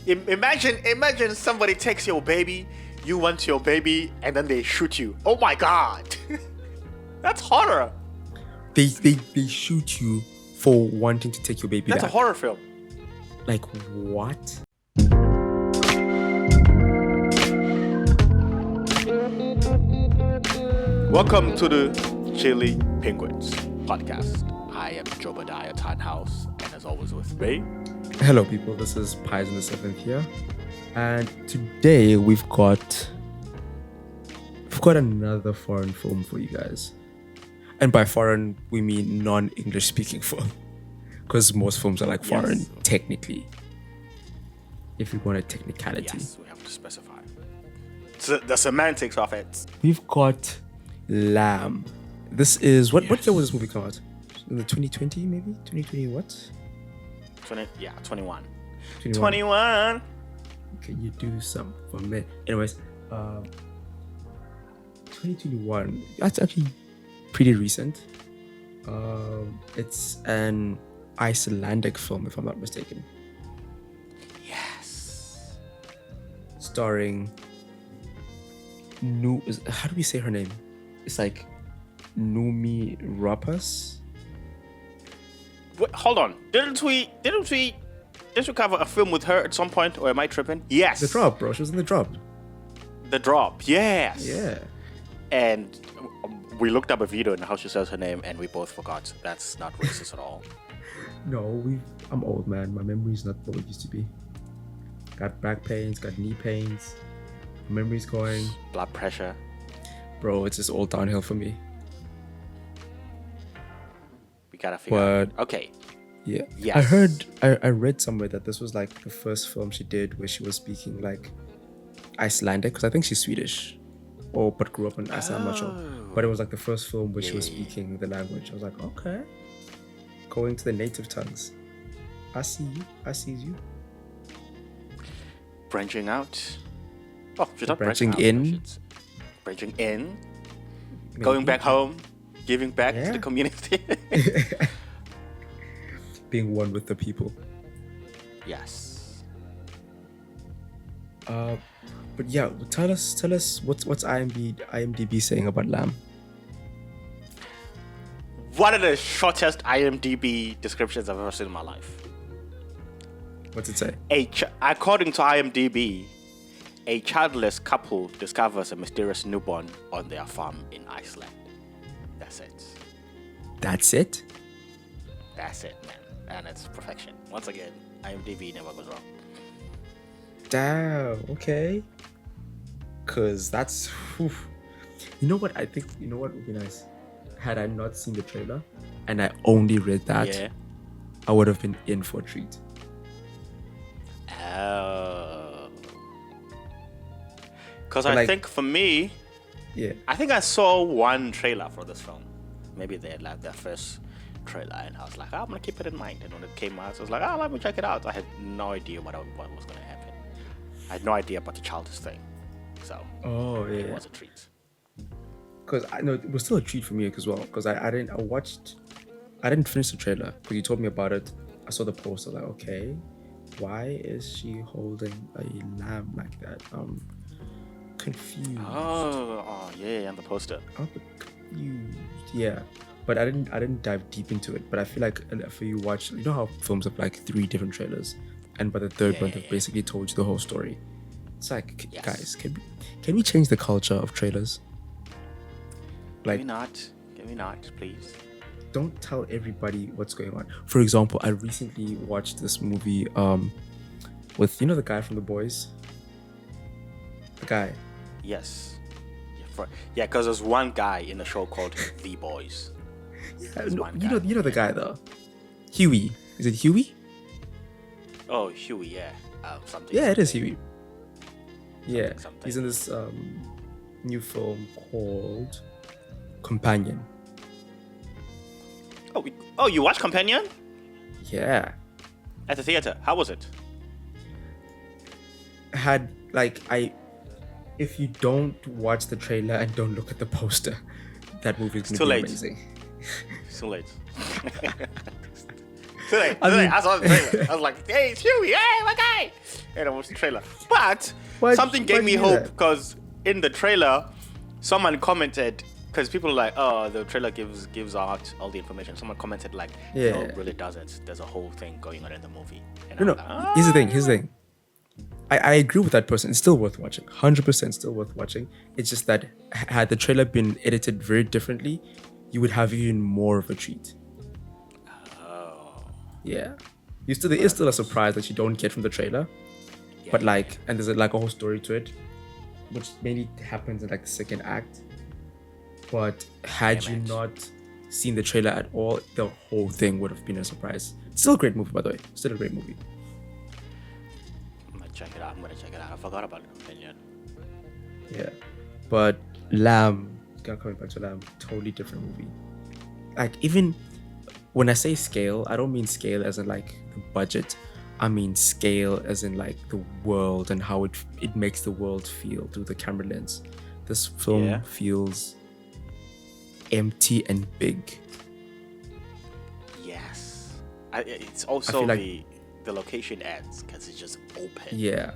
Imagine somebody takes your baby, you want your baby, and then they shoot you. Oh my God. That's horror. They shoot you for wanting to take your baby That's back. a horror film. Like, what? Welcome to the Chilli Penguins podcast. I am Jobadiah Tannhaus, and as always with me. Hello, people. This is Pies in the Seventh here, and today we've got another foreign film for you guys. And by foreign, we mean non-English speaking film, because most films are like foreign, Yes. technically. If you want a technicality, Yes, we have to specify. So the semantics of it. we've got Lamb. This is what year was this movie come out? In the 2020, maybe 2020. What? 21. 21. Can you do some for me? Anyways, 2021. That's actually pretty recent. It's an Icelandic film, if I'm not mistaken, Yes. starring how do we say her name? It's like Noomi Rapace. Wait, hold on. Didn't we cover a film with her at some point, or am I tripping? Yes. The Drop, bro. She was in The Drop. The Drop. Yes. Yeah. And we looked up a video and how she says her name, and we both forgot. That's not racist at all. No, I'm old, man. My memory's not what it used to be. Got back pains, got knee pains. Memory's going. Blood pressure. Bro, it's just all downhill for me. We gotta figure out. But Okay. yeah. Yes. I read somewhere that this was like the first film she did where she was speaking like Icelandic, because I think she's Swedish. But grew up in Iceland, I'm not sure. But it was like the first film where she was speaking the language. I was like, okay. Going to the native tongues. I see you. Branching out. Oh, she's not Branching branching out. in. She's branching in. Maybe. Going back home. Giving back to the community. Being one with the people. Yes. But yeah, tell us what's IMDb saying about Lamb. One of the shortest IMDb descriptions I've ever seen in my life. What's it say? According to IMDb, a childless couple discovers a mysterious newborn on their farm in Iceland. That's it. That's it? That's it, man. And it's perfection. Once again, IMDb never goes wrong. Damn, okay. Cause that's You know what would be nice? Had I not seen the trailer and I only read that, I would have been in for a treat. Oh. Because I think for me, I think I saw one trailer for this film. Maybe they had like their first trailer, and I was like, I'm gonna keep it in mind. And when it came out, I was like, let me check it out. I had no idea what was gonna happen. I had no idea about the childish thing. So it was a treat. Because I know it was still a treat for me as well. Because I didn't finish the trailer because you told me about it. I saw the poster, like, okay, why is she holding a lamb like that? I'm confused. Oh yeah, and the poster. I'm confused. Yeah, but I didn't dive deep into it. But I feel like if you watch, you know how films have like 3 different trailers, and by the third one they've basically told you the whole story. It's like, guys, can we change the culture of trailers? Like, Can we not, please? Don't tell everybody what's going on. For example, I recently watched this movie with the guy from The Boys. The guy. Yes. Yeah, because there's one guy in the show called The Boys. Yeah, you know the guy though. Huey. Is it Huey? Oh, Huey, yeah. Something. Yeah, it is Huey. Yeah, Something. he's in this new film called Companion. Oh, you watched Companion? Yeah. At the theater. How was it? If you don't watch the trailer and don't look at the poster, that movie is going to be amazing. It's too late. I saw the trailer. I was like, hey, it's Huey, hey, my guy. And I watched the trailer. But something gave me hope because in the trailer, someone commented, because people are like, oh, the trailer gives out all the information. Someone commented like, no, it really doesn't. There's a whole thing going on in the movie. And no. Like, here's the thing. I agree with that person. It's still worth watching. 100% still worth watching. It's just that had the trailer been edited very differently, you would have even more of a treat. Oh. Yeah. There is still a surprise that you don't get from the trailer. Yeah, but like, and there's like a whole story to it, which mainly happens in like the second act. But had you not seen the trailer at all, the whole thing would have been a surprise. Still a great movie, by the way. Still a great movie. I'm gonna check it out. I forgot about it. Opinion. Yeah. But Lamb, coming back to Lamb, totally different movie. Like, even when I say scale, I don't mean scale as in like the budget. I mean scale as in like the world and how it makes the world feel through the camera lens. This film feels empty and big. Yes. It's also like the location adds because it's just open. Yeah.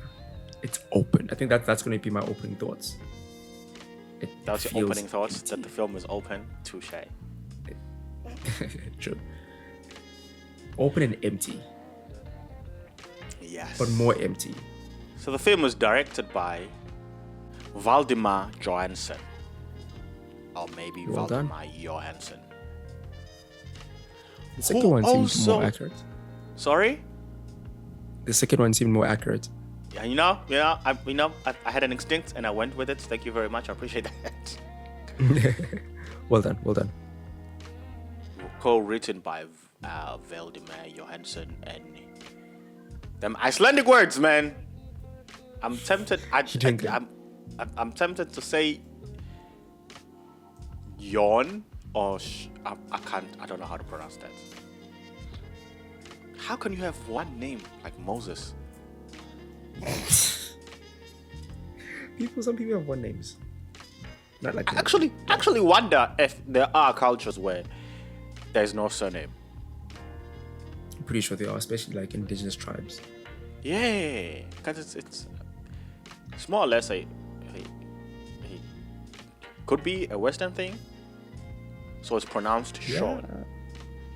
It's open. I think that's going to be my opening thoughts. That's your opening thoughts? Empty. That the film is open? Touche. True. Open and empty. Yes. But more empty. So the film was directed by Valdimar Jóhannsson. Or maybe Valdimar Jóhannsson. The second one seems more accurate. Sorry? The second one seemed more accurate. Yeah, I had an instinct and I went with it. Thank you very much. I appreciate that. Well done. Co-written by Valdimar Jóhannsson and them Icelandic words, man. I'm tempted. I'm tempted to say Jón or I can't. I don't know how to pronounce that. How can you have one name like Moses? Some people have one names. Not like I actually wonder if there are cultures where there's no surname. I'm pretty sure there are, especially like indigenous tribes. Yeah, because it's more or less a could be a Western thing. So it's pronounced Sean.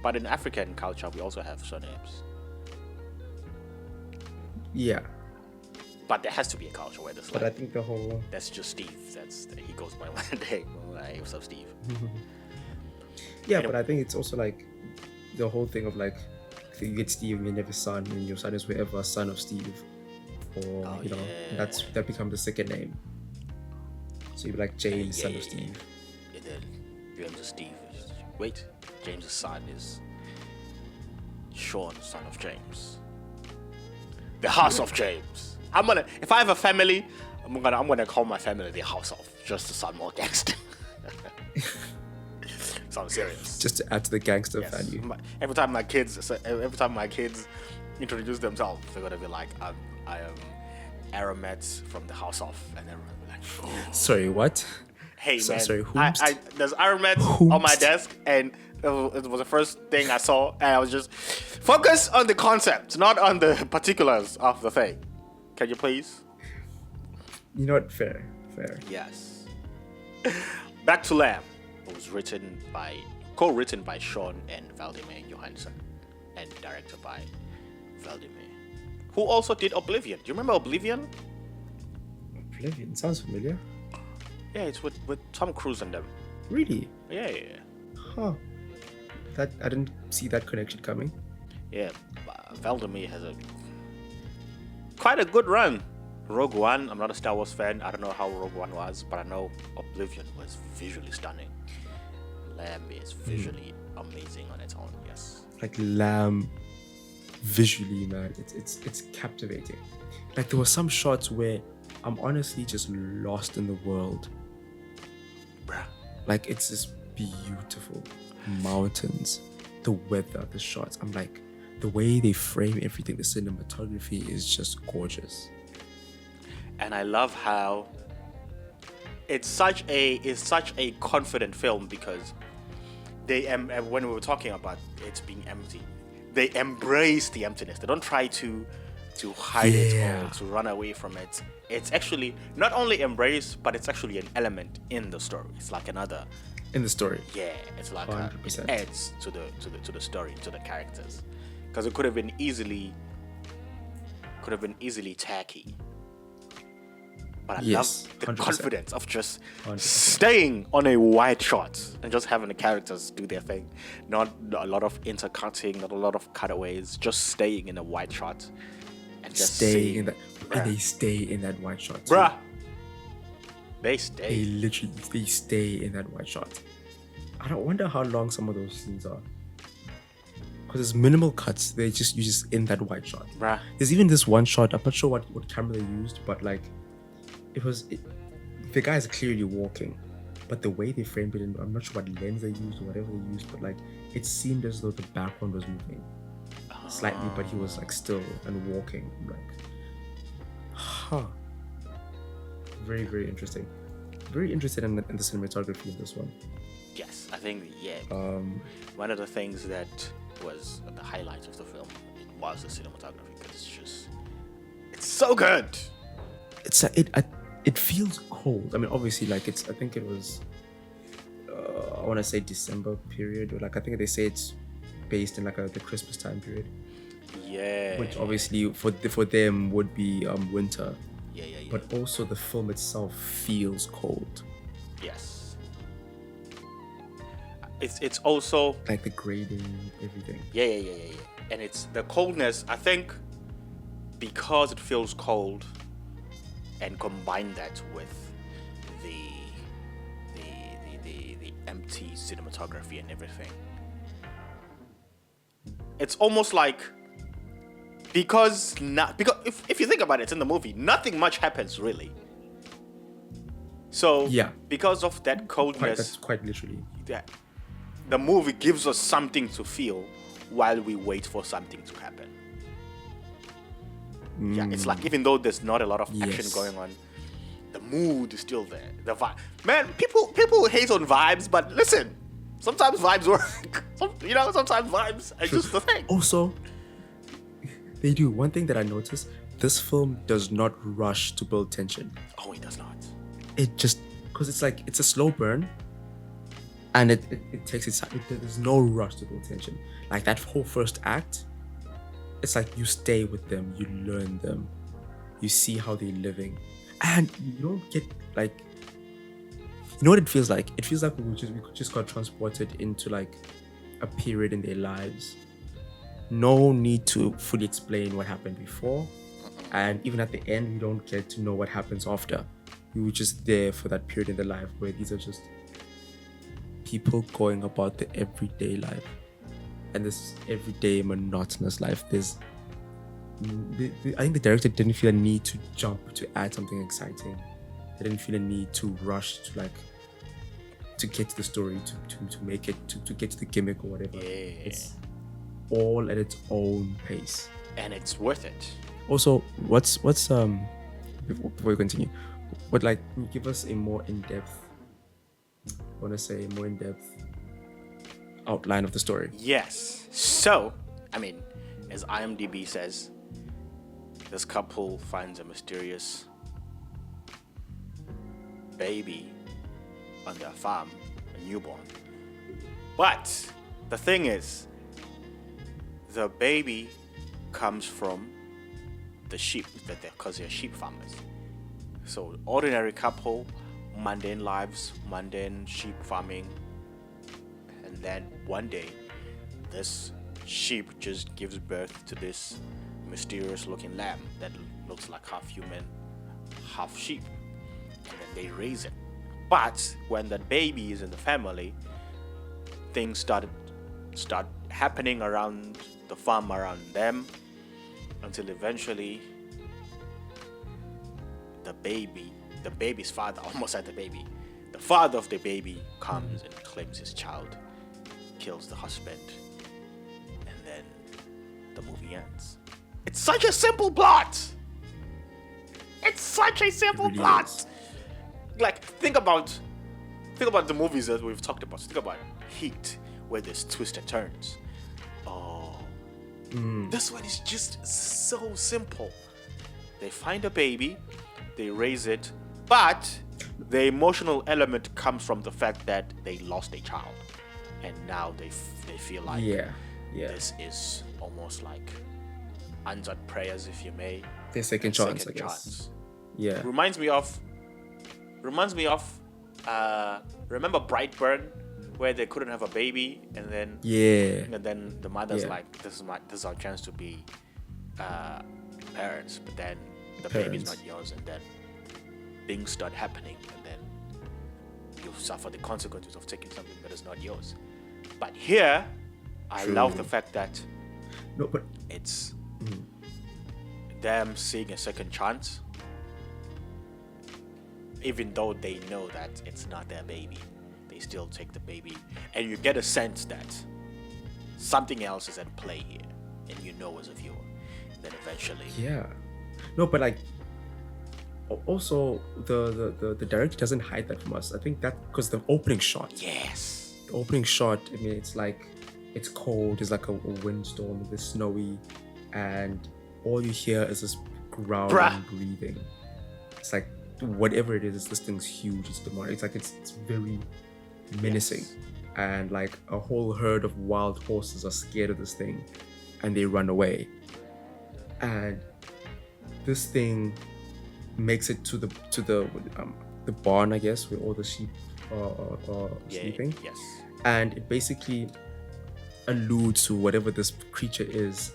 But in African culture, we also have surnames. Yeah. But there has to be a culture where I think the whole... That's just Steve. He goes by one day. Hey, what's up, Steve? Yeah, anyway. But I think it's also like the whole thing of like, you get Steve and you have a son, and your son is whoever, son of Steve. Or, that becomes the second name. So you're like James, son of Steve. And then James is Steve. Wait, James' son is Sean, son of James. The house of James. If I have a family, I'm gonna call my family the house of, just to sound more gangster. Sounds serious. Just to add to the gangster value. Every time my kids introduce themselves, they're gonna be like, I am Aramet from the house of, and everyone will be like, oh. Sorry, what? Hey, man. Sorry, there's Aramet on my desk, and it was the first thing I saw, and I was just focus on the concept, not on the particulars of the thing. Can you please? You know what? Fair. Yes. Back to Lamb. It was co-written by Sean and Valdimar Jóhannsson, and directed by Valdimar, who also did Oblivion. Do you remember Oblivion? Oblivion sounds familiar. Yeah, it's with Tom Cruise and them. Really? Yeah. Huh. I didn't see that connection coming. Yeah, Valdimar has quite a good run. Rogue One, I'm not a Star Wars fan. I don't know how Rogue One was, but I know Oblivion was visually stunning. Lamb is visually amazing on its own, yes. Like Lamb, visually, man, it's captivating. Like there were some shots where I'm honestly just lost in the world. Bruh. Like it's just beautiful. Mountains, the weather, the shots. I'm like, the way they frame everything, the cinematography is just gorgeous. And I love how it's such a confident film, because when we were talking about it being empty, they embrace the emptiness. They don't try to hide it or to run away from it. It's actually not only embraced, but it's actually an element in the story. It's like another in the story. Yeah, it's like it 100%. adds to the story, to the characters, because it could have been easily tacky. But I love the 100%. confidence of just 100%. staying on a wide shot and just having the characters do their thing. Not a lot of intercutting, not a lot of cutaways, just staying in a wide shot and just staying in that. And they stay in that wide shot. Bruh. They stay. They stay in that wide shot. I don't wonder how long some of those scenes are. Because there's minimal cuts. You just in that wide shot. Bruh. There's even this one shot. I'm not sure what camera they used, but like the guy is clearly walking, but the way they framed it, I'm not sure what lens they used or whatever they used, but like it seemed as though the background was moving slightly, but he was like still and walking. I'm like, very, very interesting. Very interested in the cinematography in this one. Yes, I think one of the things that was the highlight of the film was the cinematography, because it's so good. It feels cold. I mean, obviously, like I think it was, I want to say December period, or like I think they say it's based in like the Christmas time period. Yeah. Which obviously for them would be winter. Yeah. But also the film itself feels cold. Yes. It's also like the grading, everything. Yeah. And it's the coldness, I think, because it feels cold, and combine that with the empty cinematography and everything. It's almost like because if you think about it in the movie, nothing much happens really. So because of that coldness, that's quite literally. The movie gives us something to feel while we wait for something to happen. Yeah, it's like even though there's not a lot of action going on, the mood is still there. The vibe, man. People hate on vibes, but listen, sometimes vibes work. Sometimes vibes are just the thing. Also, they do. One thing that I noticed: this film does not rush to build tension. Oh, it does not. It just because it's a slow burn, and it takes its time. There's no rush to build tension. Like that whole first act. It's like you stay with them, you learn them, you see how they're living, and you don't get like, you know what it feels like? It feels like we just got transported into like a period in their lives. No need to fully explain what happened before, and even at the end, we don't get to know what happens after. We were just there for that period in their life where these are just people going about the everyday life. And this everyday monotonous life. I think the director didn't feel a need to jump to add something exciting. They didn't feel a need to rush to get to the story, to make it, to get to the gimmick or whatever. Yeah. It's all at its own pace, and it's worth it. Also, what's before we continue, can you give us a more in-depth? Outline of the story. Yes. So, I mean, as IMDb says, this couple finds a mysterious baby on their farm, a newborn. But the thing is, the baby comes from the sheep because they're sheep farmers. So, ordinary couple, mundane lives, mundane sheep farming. And then one day, this sheep just gives birth to this mysterious looking lamb that looks like half human, half sheep. And then they raise it. But when that baby is in the family, things start happening around the farm around them, until eventually the baby's father, almost like the father of the baby comes and claims his child, kills the husband, and then the movie ends. It's such a simple plot. It's such a simple plot. Is. Like think about the movies that we've talked about. Think about Heat, where there's twists and turns. Oh, This one is just so simple. They find a baby, they raise it, but the emotional element comes from the fact that they lost a child, and now they feel like this is almost like answered prayers, if you may. Their second chance, I guess. Yeah. Reminds me of remember Brightburn, where they couldn't have a baby, and then the mother's like, this is our chance to be parents, but then the baby's not yours, and then things start happening, and then you suffer the consequences of taking something that is not yours. But here, I love the fact that it's them seeing a second chance, even though they know that it's not their baby. They still take the baby, and you get a sense that something else is at play here, and you know as a viewer. Then eventually, also the director doesn't hide that from us. I think that because the opening shot. Yes. The opening shot. I mean, it's like it's cold. It's like a windstorm. It's snowy, and all you hear is this growling, breathing. It's like whatever it is, this thing's huge. It's demonic. It's like it's very menacing, and like a whole herd of wild horses are scared of this thing, and they run away. And this thing makes it to the barn, I guess, where all the sheep are sleeping. Yes. And it basically alludes to whatever this creature is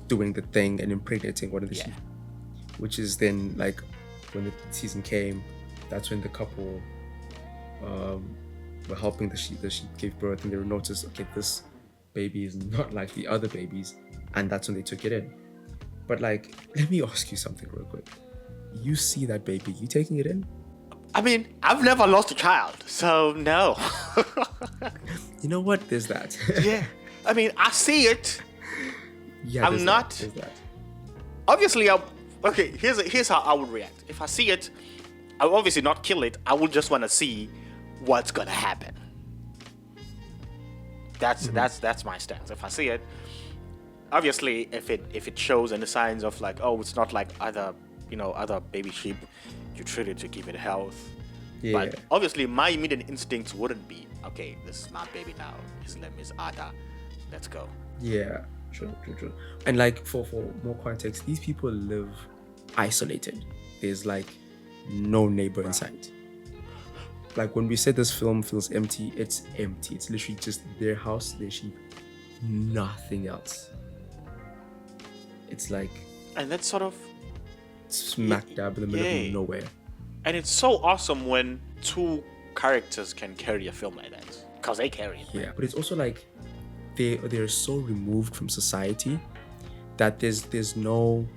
doing the thing and impregnating one of the sheep. Which is then like when the season came, that's when the couple were helping the sheep. The sheep gave birth, and they noticed, okay, this baby is not like the other babies, and that's when they took it in. But like, let me ask you something real quick. You see that baby, you taking it in? I mean, I've never lost a child, so no. You know what? There's that. Yeah. I mean, I see it. Yeah, I'm not. There's that. Obviously, here's how I would react. If I see it, I will obviously not kill it. I will just want to see what's gonna happen. That's my stance. If I see it, obviously, if it shows any signs of like, oh, it's not like other baby sheep, you treat it to give it health. Yeah. But obviously, my immediate instincts wouldn't be, okay, this is my baby now. His name is Ada. Let's go. Yeah, true. And like for more context, these people live isolated. There's like no neighbor in sight. Like when we said this film feels empty, it's empty. It's literally just their house, their sheep, nothing else. It's like, and that's sort of smack dab in the middle of nowhere. And it's so awesome when two characters can carry a film like that, because they carry it. Yeah, but it's also like they're so removed from society that there's no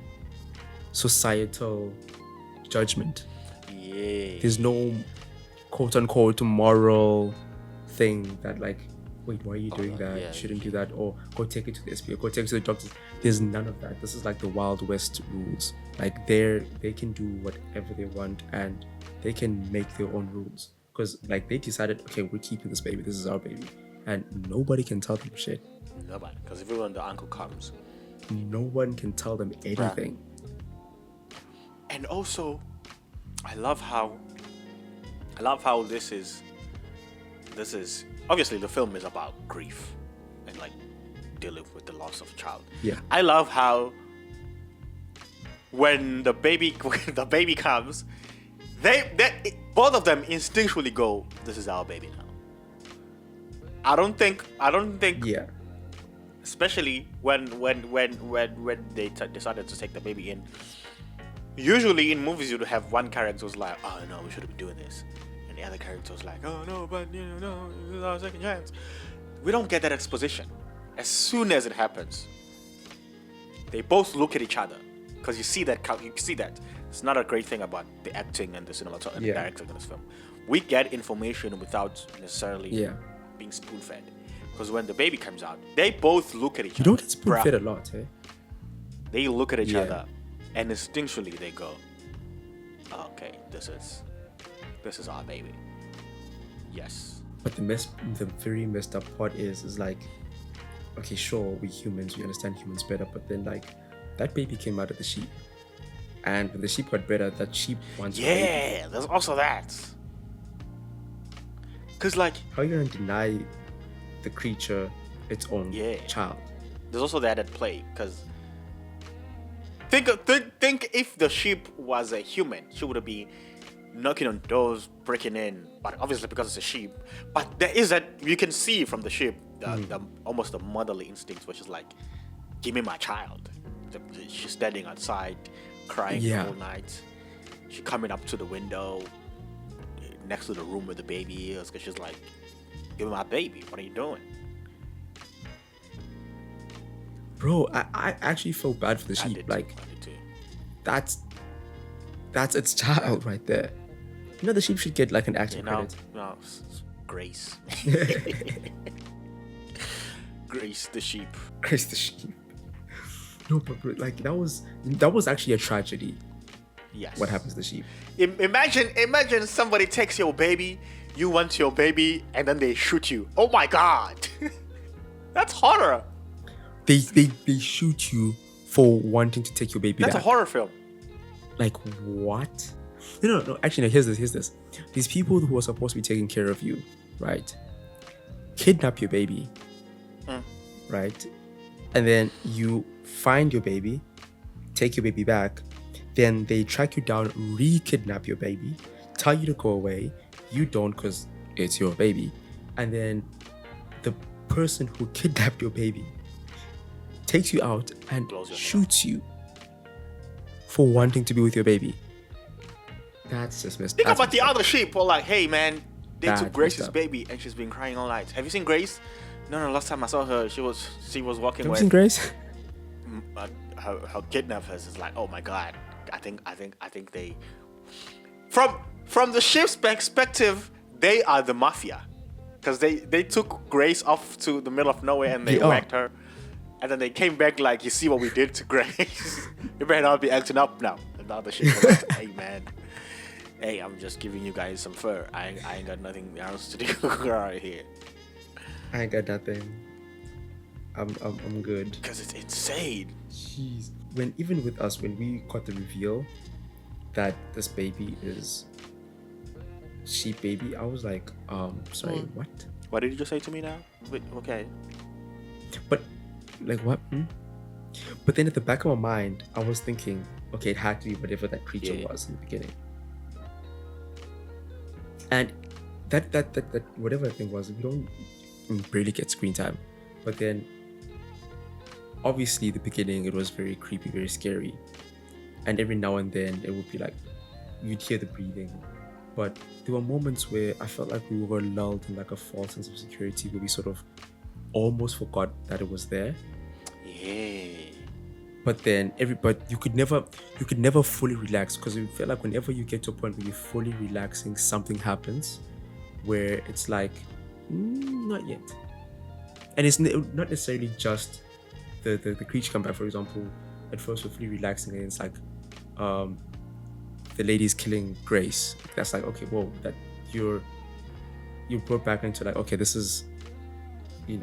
societal judgment. Yeah. There's no quote unquote moral thing that like, wait, why are you doing that? You shouldn't do that, or go take it to the SP, or go take it to the doctors. There's none of that. This is like the Wild West rules. Like they can do whatever they want, and they can make their own rules. Because like they decided, okay, we're keeping this baby. This is our baby, and nobody can tell them shit. Nobody, because everyone the uncle comes, no one can tell them anything. And also, I love how this is obviously the film is about grief and like dealing with the loss of a child. Yeah. I love how when the baby comes, they both of them instinctually go, this is our baby now. I don't think Yeah. Especially when they decided to take the baby in. Usually in movies you'd have one character who's like, oh no, we shouldn't be doing this. And the other character was like, oh no, but no, this is our second chance. We don't get that exposition. As soon as it happens, they both look at each other. Because you see that. It's not a great thing about the acting and the cinematography and the directing in this film. We get information without necessarily being spoon-fed. Because when the baby comes out, they both look at each other. You don't get spoon-fed a lot, eh? They look at each other, and instinctually they go, oh, okay, this is our baby. Yes. But the very messed up part is like, okay, sure, we humans, we understand humans better, but then like that baby came out of the sheep, and when the sheep got better, that sheep wants a baby. Yeah, there's also that. Cause like, how are you gonna deny the creature its own child? There's also that at play. Cause think if the sheep was a human, she would have been knocking on doors, breaking in. But obviously because it's a sheep, but there is that you can see from the sheep the almost the motherly instincts, which is like, give me my child. She's standing outside, crying the whole night. She's coming up to the window next to the room where the baby is, because she's like, give me my baby. What are you doing? Bro, I actually feel bad for the sheep. Like, that's its child right there. You know, the sheep should get like an acting credit. No, Grace. Grace the sheep. Grace the sheep. No, but like that was actually a tragedy. Yes. What happens to the sheep? Imagine somebody takes your baby, you want your baby, and then they shoot you. Oh my God, that's horror. They shoot you for wanting to take your baby. That's a horror film. Like what? No. Actually, no. Here's this. These people who are supposed to be taking care of you, right? Kidnap your baby, right? And then you find your baby, take your baby back. Then they track you down, re-kidnap your baby, tell you to go away. You don't because it's your baby. And then the person who kidnapped your baby takes you out and shoots you for wanting to be with your baby. That's just messed up. Think about the other sheep. Well, like, hey man, they took Grace's baby and she's been crying all night. Have you seen Grace? No. Last time I saw her, she was walking. Have you seen Grace? Her kidnappers is like, oh my God. I think they, from the sheep's perspective, they are the mafia, because they took Grace off to the middle of nowhere and they whacked her, and then they came back like, you see what we did to Grace? You better not be acting up now. And the other sheep were like, hey man, hey, I'm just giving you guys some fur. I ain't got nothing else to do right here. I ain't got nothing. I'm good. Because it's insane. Jeez. Even with us, when we got the reveal that this baby is sheep baby, I was like, sorry, what? What did you just say to me now? Wait, okay. But, like, what? But then at the back of my mind, I was thinking, okay, it had to be whatever that creature was in the beginning. And that whatever that thing was, we barely get screen time. But then, obviously, the beginning, it was very creepy, very scary. And every now and then, it would be like, you'd hear the breathing. But there were moments where I felt like we were lulled in like a false sense of security, where we sort of almost forgot that it was there. Yeah. But then, you could never fully relax, because it felt like whenever you get to a point where you're fully relaxing, something happens where it's like, not yet. And it's not necessarily just the creature come back. For example, at first we're fully relaxing and it's like the lady's killing Grace. That's like, okay, whoa, that you're brought back into like, okay, this is, in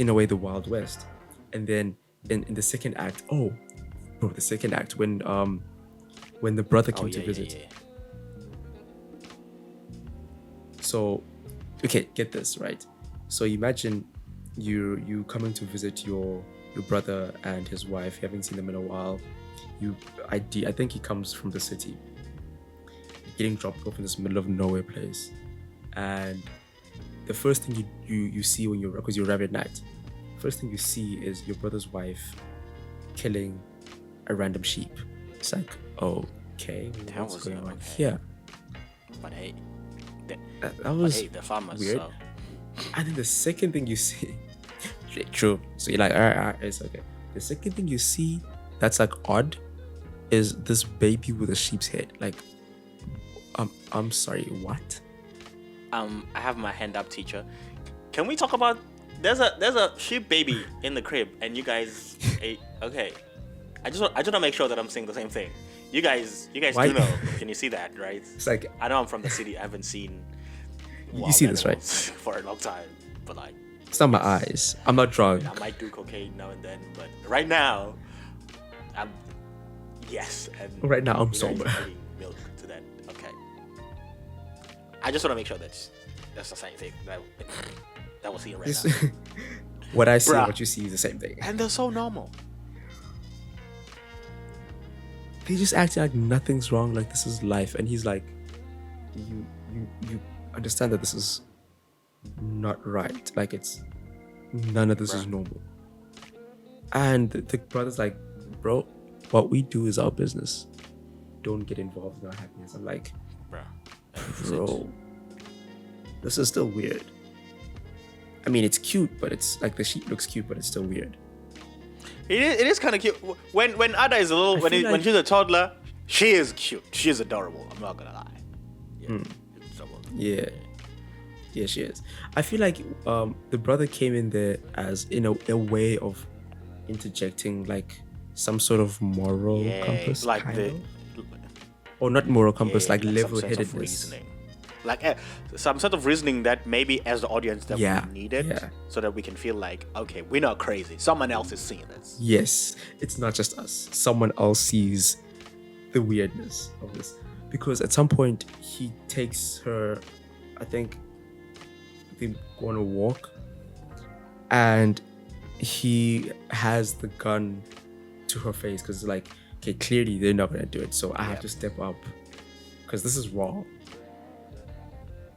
a way, the Wild West. And then in the second act, when the brother came to visit. Yeah. So, okay, get this, right? So imagine you coming to visit your brother and his wife. You haven't seen them in a while. I think he comes from the city. Getting dropped off in this middle of nowhere place, and the first thing you see when because you arrive at night, first thing you see is your brother's wife killing a random sheep. It's like, okay, what's going on here? But hey, that was the farmers, weird. So. And then the second thing you see, true. So you're like, all right, it's okay. The second thing you see that's like odd is this baby with a sheep's head. Like, I'm sorry, what? I have my hand up, teacher. Can we talk about? There's a sheep baby in the crib, and you guys, okay. I just want to make sure that I'm saying the same thing. You guys do know. Can you see that, right? It's like, I know I'm from the city. I haven't seen. You see this, right? For a long time, but like, It's not my eyes. I'm not drunk. I might do cocaine now and then, but right now, yes. And right now, I'm sober. Milk to that. Okay. I just want to make sure that's the same thing that we're seeing right now. What I see and what you see is the same thing. And they're so normal. They just act like nothing's wrong, like this is life. And he's like, you understand that this is not right. Like it's none of this is normal. And the brother's like, bro, what we do is our business. Don't get involved in our happiness. I'm like, bro, this is still weird. I mean, it's cute, but it's like the sheet looks cute, but it's still weird. It is kind of cute. When Ada is a little, when she's a toddler, she is cute. She is adorable. I'm not gonna lie. Yeah, she is. I feel like the brother came in there as in a way of interjecting like some sort of moral compass, like or not moral compass, like level-headedness. Like some sort of reasoning that maybe as the audience that we needed, so that we can feel like, okay, we're not crazy. Someone else is seeing this. Yes, it's not just us. Someone else sees the weirdness of this. Because at some point, he takes her, I think they go on a walk, and he has the gun to her face because it's like, okay, clearly they're not going to do it. So I have to step up because this is wrong.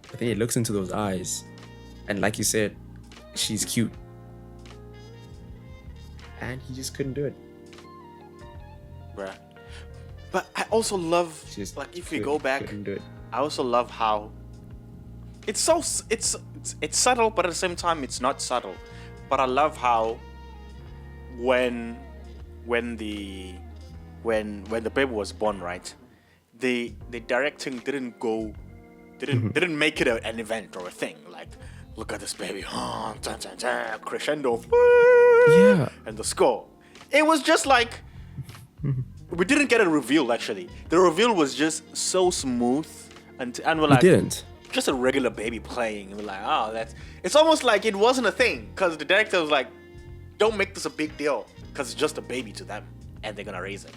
But then he looks into those eyes, and like you said, she's cute. And he just couldn't do it. Bruh. But I also love, like, if we go back, I also love how it's so, it's subtle, but at the same time, it's not subtle. But I love how when the baby was born, right, the directing didn't make it an event or a thing. Like, look at this baby, crescendo, and the score. It was just like, we didn't get a reveal, actually. The reveal was just so smooth, and we're like, just a regular baby playing. And we're like, oh, it's almost like it wasn't a thing, because the director was like, don't make this a big deal, because it's just a baby to them, and they're gonna raise it.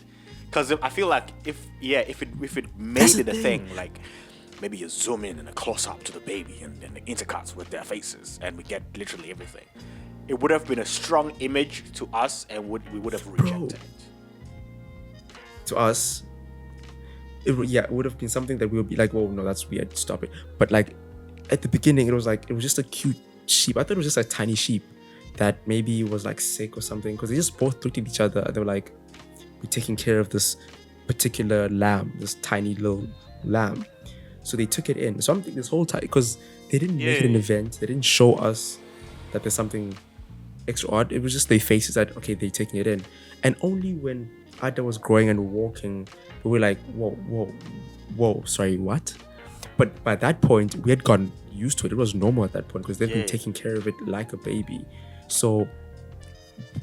Because I feel like if it made it a thing, like, maybe you zoom in and a close-up to the baby and then the intercuts with their faces and we get literally everything. It would have been a strong image to us and we would have rejected it. To us, it would have been something that we would be like, oh no, that's weird, stop it. But like at the beginning, it was just a cute sheep. I thought it was just a tiny sheep that maybe was like sick or something, because they just both looked at each other and they were like, we're taking care of this particular lamb, this tiny little lamb. So they took it in. So I'm thinking this whole time, because they didn't make it an event, they didn't show us that there's something extra odd. It was just their faces that, okay, they're taking it in. And only when Ada was growing and walking, we were like, whoa, sorry, what? But by that point, we had gotten used to it. It was normal at that point because they've been taking care of it like a baby. So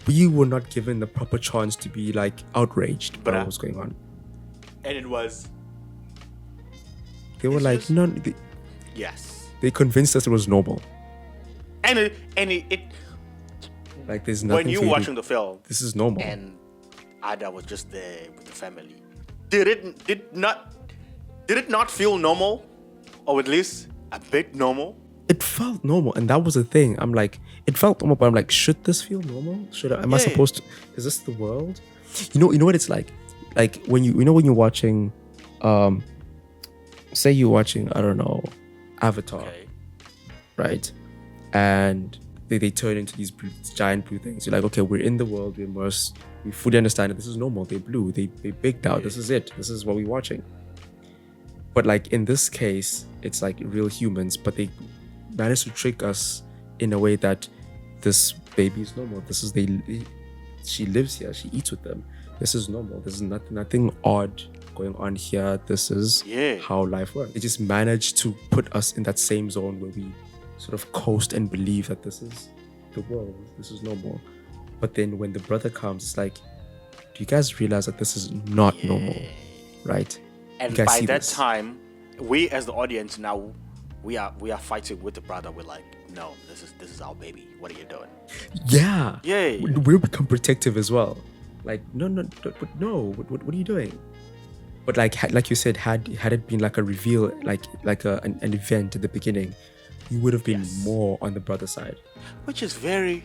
we were not given the proper chance to be like outraged by what was going on. And it was... They were like, just, no. Yes. They convinced us it was normal. And it like there's nothing. When you're watching the film, this is normal. And Ada was just there with the family. Did it not feel normal, or at least a bit normal? It felt normal, and that was the thing. I'm like, it felt normal, but I'm like, should this feel normal? Am I supposed to? Is this the world? You know what it's like? Like when when you're watching, say you're watching, I don't know, Avatar, right? And they turn into these giant blue things. You're like, okay, we're in the world, we're immersed, we fully understand that this is normal. They're blue, they baked out. This is it. This is what we're watching. But like in this case, it's like real humans, but they managed to trick us in a way that this baby is normal. This is she lives here, she eats with them. This is normal. There's nothing odd going on here. This is how life works. They just managed to put us in that same zone where we sort of coast and believe that this is the world, this is normal. But then when the brother comes, it's like, do you guys realize that this is not normal, right? And by that time, we as the audience now, we are fighting with the brother. We're like, no, this is our baby. What are you doing? Yeah. Yeah. We'll become protective as well. Like, no, what are you doing? But like you said, had it been like a reveal, like an event at the beginning, you would have been more on the brother side. Which is very.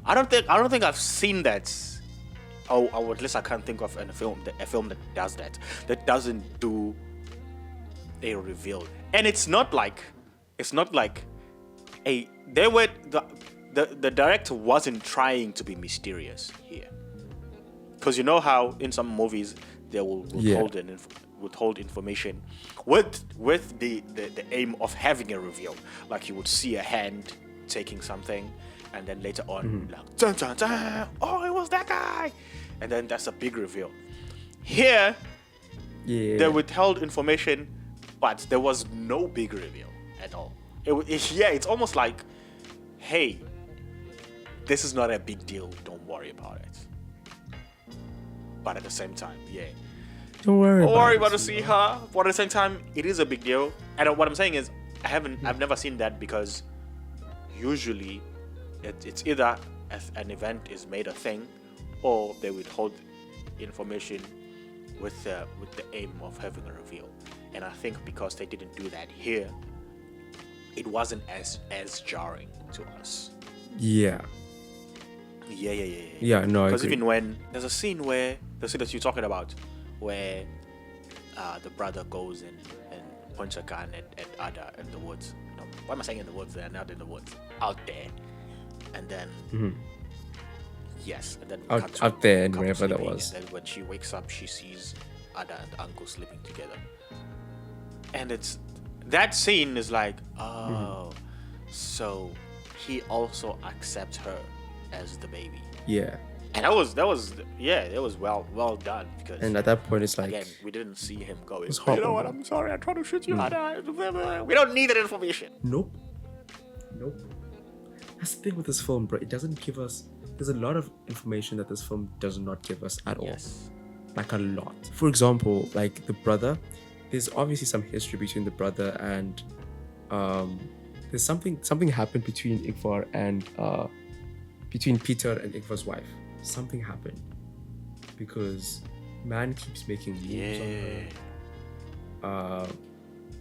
I don't think I've seen that. Or at least I can't think of a film that does that. That doesn't do a reveal, and it's not like the director wasn't trying to be mysterious here, because you know how in some movies they will withhold information with the aim of having a reveal. Like you would see a hand taking something, and then later on, like, dun, dun, dun, oh, it was that guy, and then that's a big reveal. Here, they withheld information, but there was no big reveal at all. It's almost like, hey, this is not a big deal, don't worry about it. But at the same time, don't worry about to see her. But at the same time, it is a big deal. And what I'm saying is, I've never seen that, because usually it's either an event is made a thing, or they withhold information with the aim of having a reveal. And I think because they didn't do that here, it wasn't as jarring to us. Yeah, no, because even when there's a scene that you're talking about, where the brother goes and points a gun at Ada in the woods. No, why am I saying in the woods? They're not in the woods, out there. And then and then out there and wherever that was. And then when she wakes up, she sees Ada and Uncle sleeping together. And it's that scene is like, so he also accepts her as the baby. Yeah. And that was well done, because, and at that point it's like, again, we didn't see him going, you know what, I'm sorry, I tried to shoot you. We don't need that information. Nope. That's the thing with this film, bro. It doesn't give us. There's a lot of information that this film does not give us at all. Like a lot. For example, like the brother. There's obviously some history between the brother and there's something happened between Ingvar and between Peter and Ingvar's wife. Something happened because man keeps making moves on her,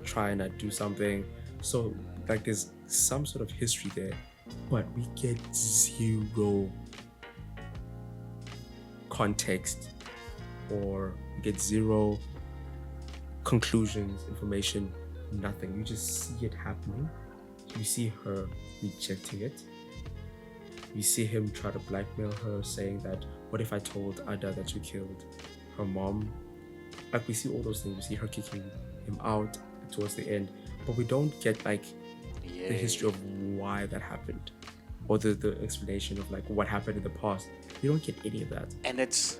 trying to do something. So like there's some sort of history there, but we get zero context, or we get zero conclusions, information, nothing. You just see it happening. You see her rejecting it. You see him try to blackmail her, saying that, what if I told Ada that you killed her mom? Like, we see all those things. We see her kicking him out towards the end, but we don't get like the history of why that happened, or the explanation of like what happened in the past. You don't get any of that. And it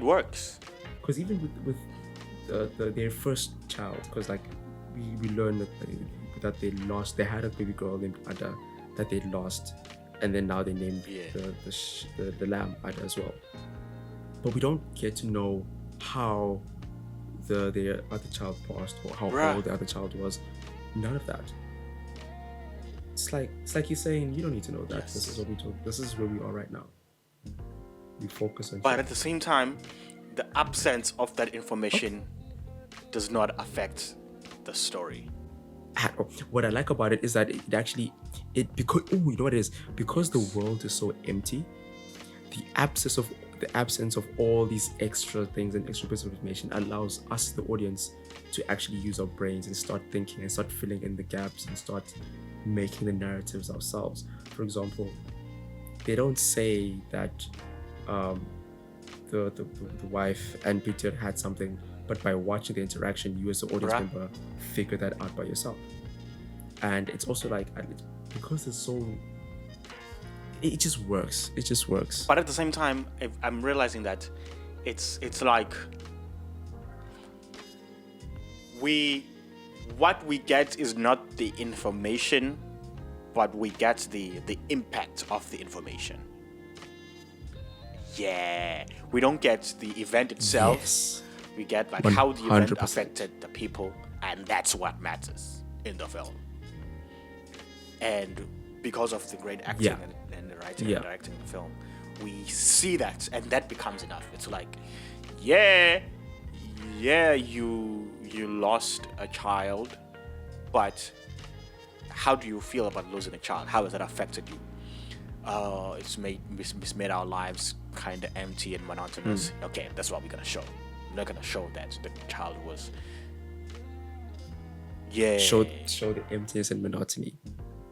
works. Because even with their first child, because like we learned that they had a baby girl named Ada that they lost, and then now they named the lamb Ada as well. But we don't get to know how the other child passed, or how old the other child was. None of that. It's like you're saying, you don't need to know that. This is what we told. This is where we are right now. We focus on. But at the same time, the absence of that information does not affect the story. What I like about it is that because you know what it is, because the world is so empty, the absence of all these extra things and extra bits of information allows us, the audience, to actually use our brains and start thinking and start filling in the gaps and start making the narratives ourselves. For example, they don't say that the wife and Peter had something, but by watching the interaction, you as the audience member figure that out by yourself. And it's also like, because it's so, it just works. It just works. But at the same time, I'm realizing that it's like what we get is not the information, but we get the impact of the information. Yeah, we don't get the event itself. Yes. We get like 100%. How the event affected the people, and that's what matters in the film. and because of the great acting and the writing and directing in the film, we see that, and that becomes enough. It's like, you lost a child, but how do you feel about losing a child? How has that affected you? It's made our lives kind of empty and monotonous. Okay, that's what we're gonna show. We're not gonna show that the child was. Show the emptiness and monotony,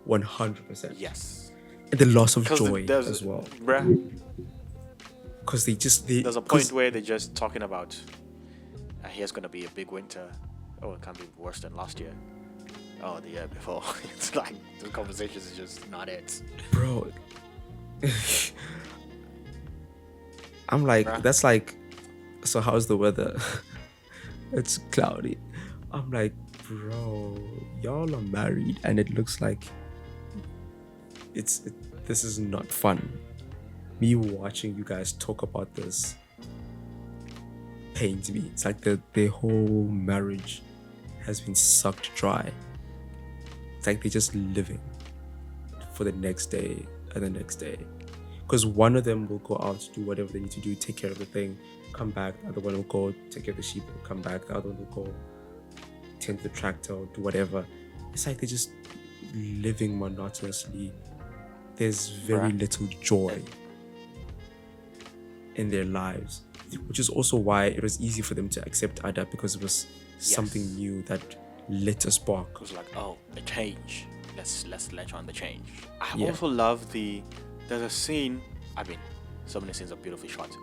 100%. Yes. And the loss of joy as well, bruh. Because there's a point where they're just talking about here's gonna be a big winter. Oh, it can't be worse than last year. Oh, the year before. It's like the conversations is just not it, bro. I'm like, that's like, so how's the weather? It's cloudy. I'm like, bro, y'all are married and it looks like this is not fun. Me watching you guys talk about this pains me. It's like their whole marriage has been sucked dry. It's like they're just living for the next day and the next day. Because one of them will go out to do whatever they need to do, take care of the thing, come back. The other one will go take care of the sheep, will come back. The other one will go tend the tractor or do whatever. It's like they're just living monotonously. There's very little joy in their lives, which is also why it was easy for them to accept Ada, because it was something new that lit a spark. It was like, oh, a change. Let's latch on the change. I also love there's a scene. I mean, so many scenes are beautifully shot.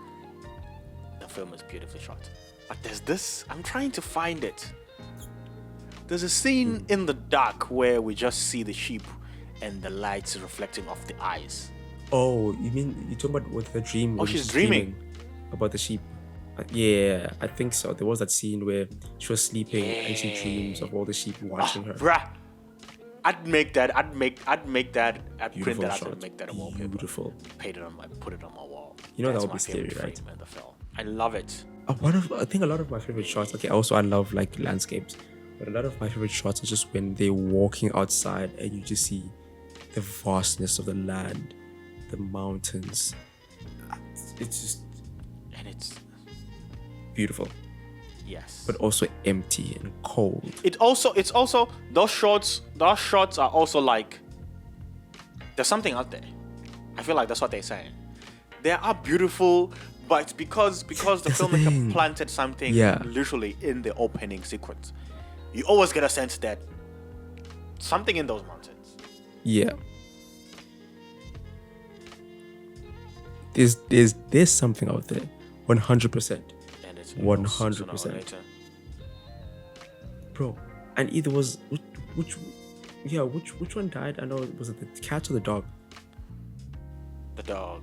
The film is beautifully shot, but there's this. I'm trying to find it. There's a scene in the dark where we just see the sheep and the lights reflecting off the eyes. Oh, you mean you're talking about with the dream? Oh, she's dreaming about the sheep. Yeah, I think so. There was that scene where she was sleeping and she dreams of all the sheep watching her. Bruh, I'd print that out and make that a wallpaper. Beautiful. Put it on my wall. You know, that would be scary, right? In the film. I love it. I think a lot of my favorite shots. Okay, also I love like landscapes, but a lot of my favorite shots are just when they're walking outside and you just see the vastness of the land, the mountains. It's beautiful. Yes. But also empty and cold. It's also those shots are also like there's something out there. I feel like that's what they're saying. They are beautiful, but because the filmmaker planted something literally in the opening sequence, you always get a sense that something in those mountains. Yeah. There's something out there. 100%. 100%. Bro, and either was which one died? I know, was it the cat or the dog? The dog.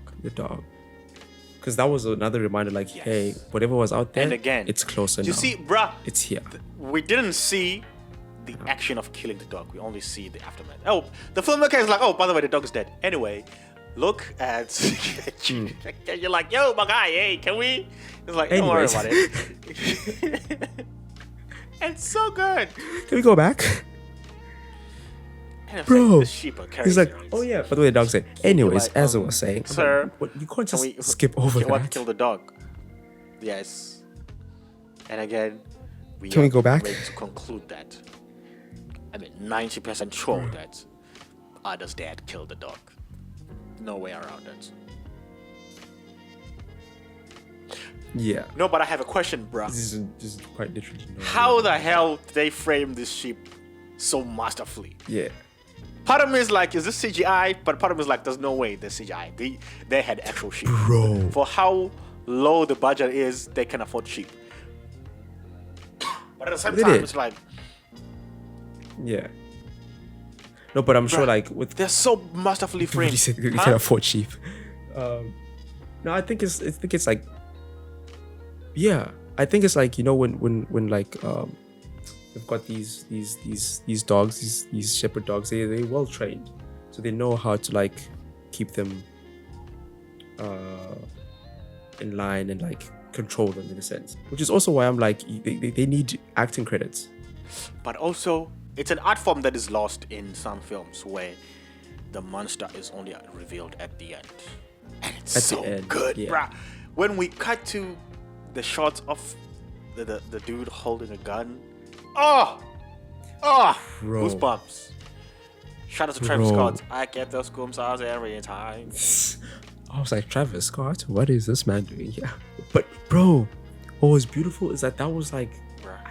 Because that was another reminder, like, hey, whatever was out there, and again, it's closer now. You see, bruh, it's here. We didn't see the action of killing the dog. We only see the aftermath. Oh, the filmmaker is like, oh, by the way, the dog is dead. Anyway, look at you're like, yo, my guy, hey, can we? It's like, don't worry about it. It's so good. Can we go back? Bro, he's like, oh yeah. By the way, the dog said. Anyways, like, as I was saying, sir, like, you can't just skip over that. Want to kill the dog? Yes. And again, can we go back? To conclude that, I mean, 90% sure that Ada's dad killed the dog. No way around it. Yeah. No, but I have a question, bro. This is just quite literally. How the hell did they frame this sheep so masterfully? Yeah. Part of me is like, is this CGI? But part of me is like, there's no way this CGI. They had actual sheep. Bro. For how low the budget is, they can afford sheep. But at the same time, it's like... Yeah. No, but I'm sure like with... They're so masterfully framed. You said you can afford sheep. No, I think it's like... Yeah. I think it's like, you know, when like... They've got these dogs, these shepherd dogs. They're well trained, so they know how to like keep them in line and like control them in a sense. Which is also why I'm like they need acting credits. But also it's an art form that is lost in some films where the monster is only revealed at the end. And it's at so good, bruh. When we cut to the shots of the dude holding a gun, goosebumps. Shout out to Travis Scott. I get those goosebumps every time. I was like, Travis Scott, what is this man doing here? But bro, what was beautiful is that was like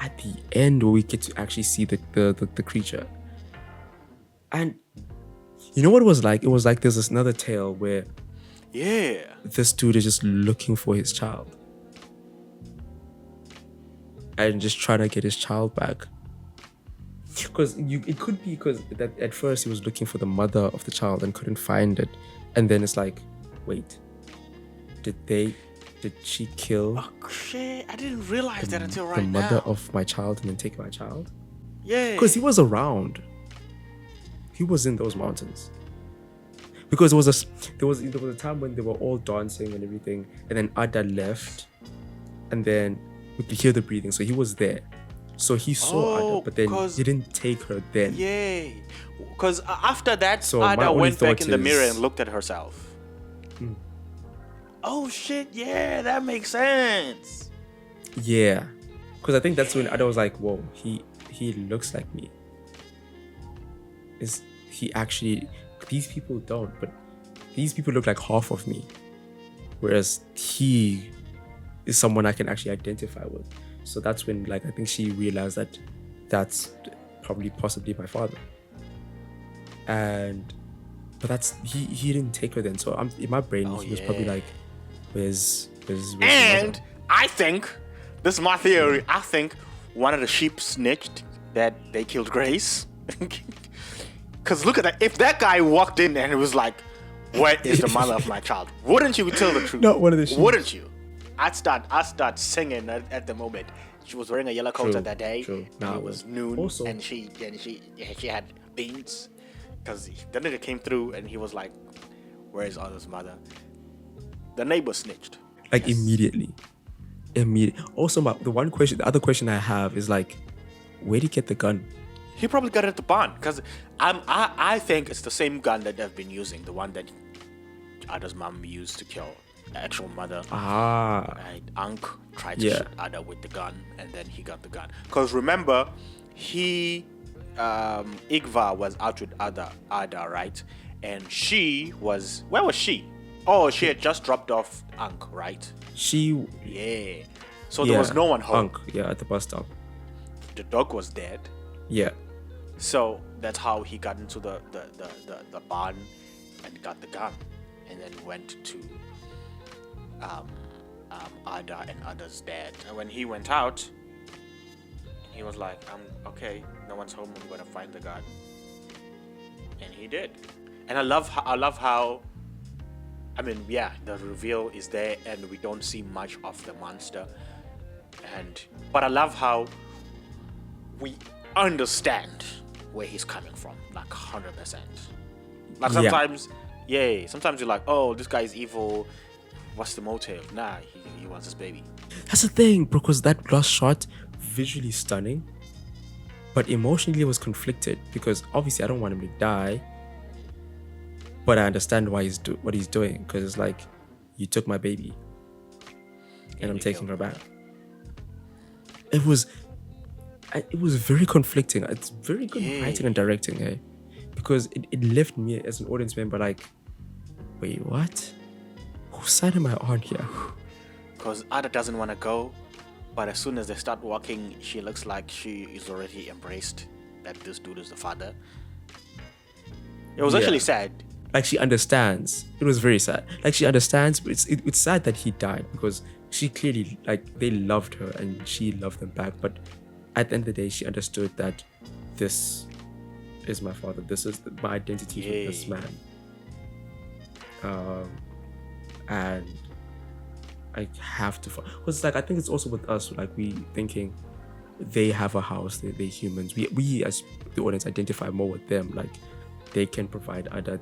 at the end where we get to actually see the creature. And you know what it was like? It was like there's this another tale where this dude is just looking for his child. And just trying to get his child back. Because it could be because that at first he was looking for the mother of the child and couldn't find it. And then it's like, wait, did she kill? Oh shit, I didn't realize that until right now. The mother of my child and then take my child? Yeah. Because he was around. He was in those mountains. Because there was a time when they were all dancing and everything, and then Ada left, and then we could hear the breathing, so he was there. So he saw Ada, but then he didn't take her then. Yeah. Because after that, so Ada went back in the mirror and looked at herself. Oh shit, yeah, that makes sense. Yeah. Because I think that's when Ada was like, whoa, he looks like me. Is he actually... These people don't, but these people look like half of me. Whereas he is someone I can actually identify with. So that's when, like, I think she realized that that's probably possibly my father. But that's he didn't take her then. So in my brain, he was probably like, where's and I think, this is my theory, I think one of the sheep snitched that they killed Grace. Because look at that. If that guy walked in and it was like, where is the mother of my child? Wouldn't you tell the truth? Not one of the sheep. Wouldn't you? I'd start singing at the moment. She was wearing a yellow coat at that day. True. And it was noon. Also, and she had beans. Because the nigga came through and he was like, where is Ada's mother? The neighbor snitched. Like immediately. Also, the other question I have is like, where did he get the gun? He probably got it at the barn. Because I think it's the same gun that they've been using. The one that Ada's mom used to kill the actual mother. Right? Ankh tried to shoot Ada with the gun, and then he got the gun. Because remember, Igva was out with Ada, right? And she was... Where was she? Oh, she had just dropped off Ankh, right? Yeah. So there was no one home. Ankh, at the bus stop. The dog was dead. Yeah. So that's how he got into the barn and got the gun, and then went to Ada and Ada's dad. And when he went out, he was like, okay, no one's home, I'm gonna find the gun. And he did. And I love how the reveal is there and we don't see much of the monster. But I love how we understand where he's coming from, like 100%. Like sometimes you're like, oh, this guy is evil. What's the motive? Nah, he wants his baby. That's the thing, bro, because that last shot, visually stunning, but emotionally was conflicted because obviously I don't want him to die, but I understand why what he's doing, because it's like, you took my baby and I'm taking her back. It was very conflicting. It's very good writing and directing, eh? Because it left me as an audience member like, wait, what? Whose side am I on here? Because Ada doesn't want to go, but as soon as they start walking, she looks like she is already embraced that this dude is the father. It was actually sad. Like, she understands. It was very sad. Like, she understands, but it's sad that he died because she clearly, like, they loved her and she loved them back. But at the end of the day, she understood that this is my father. This is my identity with this man. And I have to... Because, like, I think it's also with us, like, we thinking they have a house, they're humans. We as the audience identify more with them. Like, they can provide Ada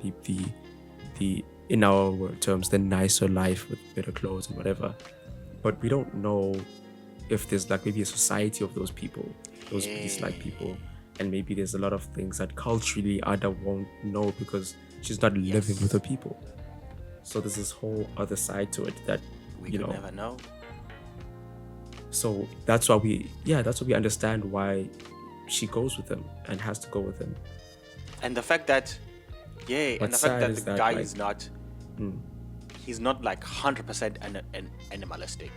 the in our terms, the nicer life with better clothes and whatever. But we don't know if there's like maybe a society of those people, those beast-like people and maybe there's a lot of things that culturally Ada won't know because she's not living with her people. So there's this whole other side to it that we never know. So that's why we understand why she goes with him and has to go with him. And the fact that the guy is not he's not like 100% an animalistic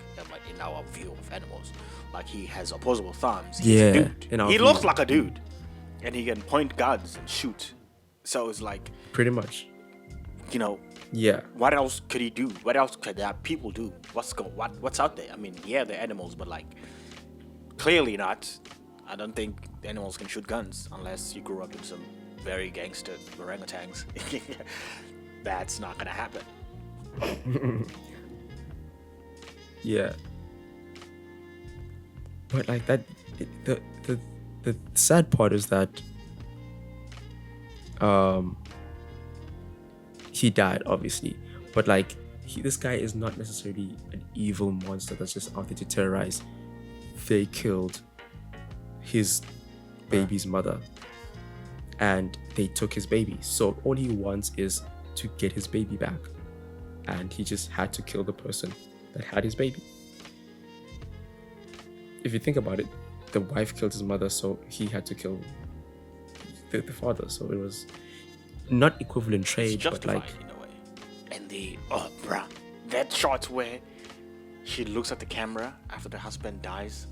in our view of animals. Like, he has opposable thumbs. He's a dude. He looks like a dude. And he can point guns and shoot. So it's like, pretty much, what else could he do? What else could that people do? What's out there? I mean, they're animals, but like, clearly not. I don't think animals can shoot guns unless you grew up in some very gangster orangutans. That's not gonna happen. Yeah. But like that, the sad part is that he died, obviously, but like this guy is not necessarily an evil monster that's just out there to terrorize. They killed his baby's mother and they took his baby, so all he wants is to get his baby back, and he just had to kill the person that had his baby. If you think about it, the wife killed his mother, so he had to kill the father. So it was not equivalent trade, but like, in a way. And that shot where she looks at the camera after the husband dies.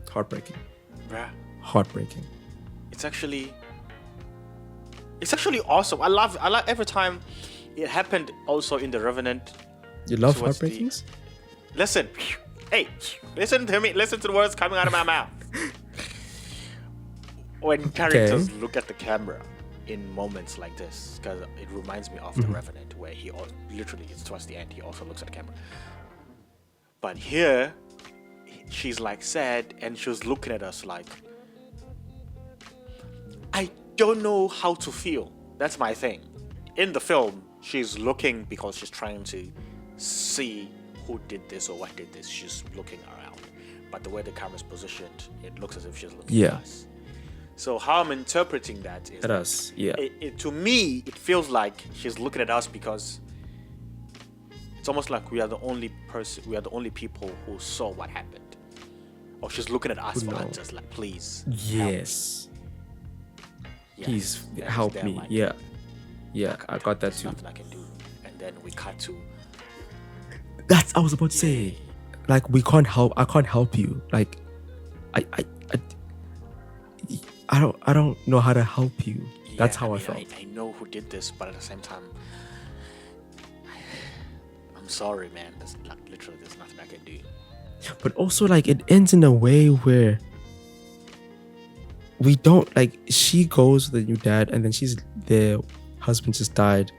Heartbreaking. Bruh. Heartbreaking. It's actually awesome. I love every time it happened. Also in The Revenant. You love heartbreakings? Listen, hey, listen to me. Listen to the words coming out of my mouth. When characters look at the camera in moments like this, because it reminds me of The Revenant, where he literally, it's towards the end, he also looks at the camera. But here, she's like sad, and she was looking at us like, I don't know how to feel. That's my thing. In the film, she's looking because she's trying to see who did this or what did this. She's looking around. But the way the camera's positioned, it looks as if she's looking at us. So how I'm interpreting that is... At us, yeah. To me, it feels like she's looking at us because it's almost like we are the only people who saw what happened. Or she's looking at us for answers, like, please. Yes. Please help me. Like, yeah, I got that too. Nothing I can do. And then we cut to... That's I was about to say. Like, I can't help you. Like, I don't know how to help you. That's how I felt. I know who did this, but at the same time, I'm sorry, man. There's nothing I can do. But also, like, it ends in a way where we don't, like, she goes with the new dad, and then their husband just died.